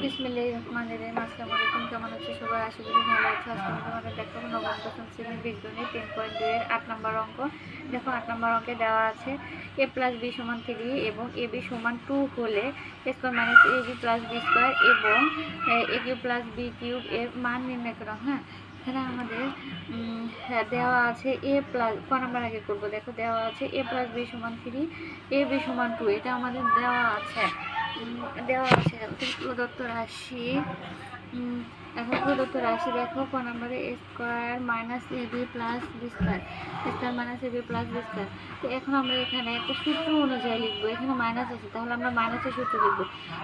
বিসমিল্লাহির রহমানির রহিম। আসসালামু আলাইকুম। কেমন আছে সবাই? আশা করি ভালো আছে। আজকে আমি তোমাদের দেখাবো নবম দশম শ্রেণীর বীজগণিত 3.2 এর 8 নম্বর অঙ্ক। দেখো 8 নম্বর অঙ্কে দেওয়া আছে a প্লাস b সমান 3 এবং ab সমান 2 হলে a square minus ab plus b square এবং a cube plus b cube এর মান নির্ণয় করো। হ্যাঁ, এখানে আমাদের দেওয়া আছে a প্লাস ক নাম্বার আগে করবো। দেখো দেওয়া আছে a প্লাস b সমান 3 ab সমান 2, এটা আমাদের দেওয়া আছে। প্রদত্ত রাশি এখন প্রদত্ত রাশি দেখো ক নম্বরে a square minus ab plus B square minus ab plus B square. তো এখন আমরা এখানে একটা সূত্র অনুযায়ী লিখবো। এখানে মাইনাস আছে, তাহলে আমরা মাইনাসের সূত্র লিখবো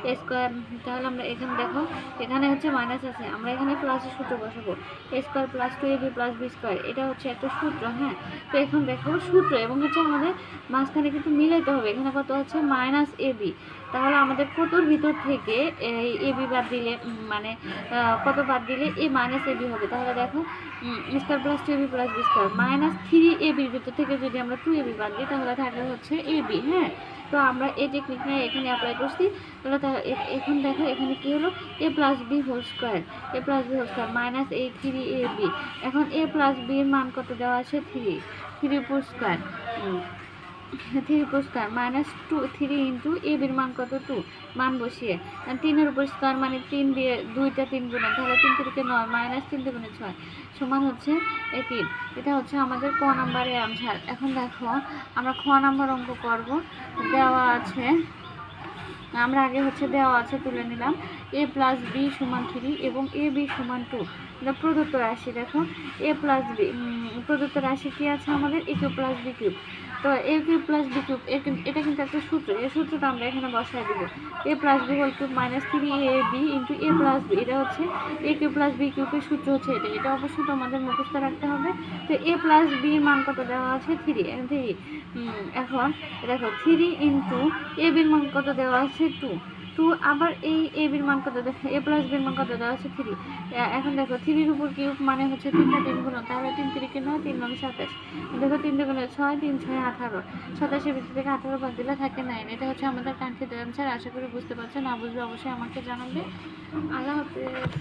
a স্কয়ার। তাহলে আমরা এখানে দেখো এখানে হচ্ছে মাইনাস আছে, আমরা এখানে প্লাসের সূত্র বসাবো a square plus 2ab plus B square, এটা হচ্ছে একটা সূত্র। হ্যাঁ, তো এখন দেখো সূত্র এবং হচ্ছে আমাদের মাঝখানে কিন্তু মিলাইতে হবে। এখানে কত আছে? Minus ab। তাহলে আমাদের কতর ভিতর থেকে এই এবি বাদ দিলে মানে কত বাদ দিলে এই মাইনাস এবি হবে। তাহলে দেখো square plus 2ab plus B square minus 3ab ভিতর থেকে যদি আমরা 2ab বাদ দিই তাহলে থাকে হচ্ছে এবি। হ্যাঁ, তো আমরা এই টেকনিক নিয়ে এখানে অ্যাপ্লাই করছি। তাহলে এখন দেখো এখানে কি হলো? a plus B whole square minus এই 3ab। এখন a প্লাস বি এর মান কত দেওয়া আছে? 3 উপর স্কয়ার 3 উপর স্কয়ার মাইনাস 3 ইন্টু এ বির মান কত? 2, মান বসিয়ে 3 এর উপর স্কয়ার মানে 3 দিয়ে 2টা 3 গুণ, তাহলে 3 থেকে 9 মাইনাস 3 দুগুণে 6 সমান হচ্ছে 3। এটা হচ্ছে আমাদের ক নাম্বারের আনসার। এখন দেখো আমরা খ নাম্বার অঙ্ক করব। দেওয়া আছে, আমরা আগে হচ্ছে দেওয়া আছে তুলে নিলাম a প্লাস বি সমান 3 এবং a বি সমান 2। এটা প্রদত্ত রাশি। দেখো a প্লাস বি প্রদত্ত রাশি কি আছে আমাদের? a cube plus B cube. তো a cube plus B cube এটা কিন্তু একটা সূত্র, এই সূত্রটা আমরা এখানে বসায় দিব a plus B whole cube minus 3ab into a plus B. এটা হচ্ছে a কিউব প্লাস বি কিউবের সূত্র হচ্ছে এটা। এটা অবশ্যই তোমাদের মুখস্থ রাখতে হবে। তো a প্লাস বি মান কত দেওয়া আছে? 3। এখন দেখো 3 ইন্টু a বির মান কত দেওয়া আছে? 2। আবার এই a বির মান কত? দেখো a প্লাস বির মান কত দেওয়া আছে? 3। এখন দেখো 3 এর উপর কিউব মানে হচ্ছে 3টা 3 গুণ, তাহলে 3 3 9 3 9 27। দেখো 3 দুগুণে 6 3 6 18, 27 এর ভিতর থেকে 18 বাদ দিলে থাকে 9। এটা হচ্ছে আমাদের কাঙ্ক্ষিত অ্যান্সার। আশা করি বুঝতে পারছো। না বুঝলে অবশ্যই আমাকে জানাবে। আল্লাহ হাফেজ।